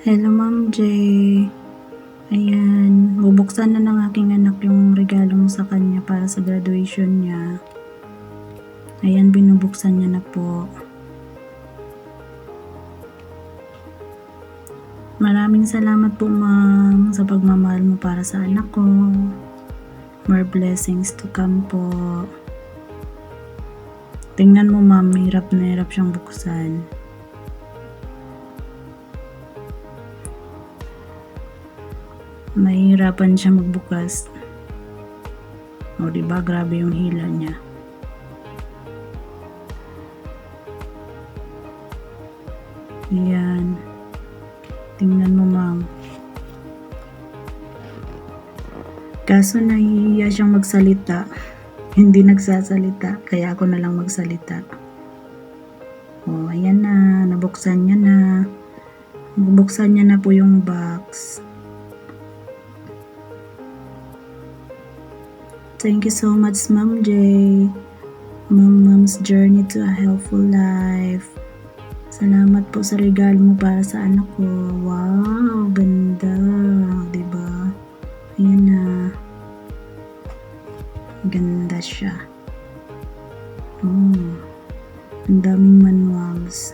Hello, Ma'am J. Ayan, bubuksan na ng aking anak yung regalo mo sa kanya para sa graduation niya. Ayan, binubuksan niya na po. Maraming salamat po, Ma'am, sa pagmamahal mo para sa anak ko. More blessings to come po. Tingnan mo, Ma'am, hirap na hirap siyang buksan. Mahihirapan siya magbukas. O, diba? Grabe yung hila niya. Ayan. Tingnan mo, Ma'am. Kaso nahihiya siyang magsalita. Hindi nagsasalita. Kaya ako na lang magsalita. O, ayan na. Nabuksan niya na. Bubuksan niya na po yung box. Thank you so much, Ma'am J. Mom's Journey to a Helpful Life. Salamat po sa regalo mo para sa anak ko. Wow, ganda. Diba? Ayan na. Ganda siya. Oh, ang daming manuals.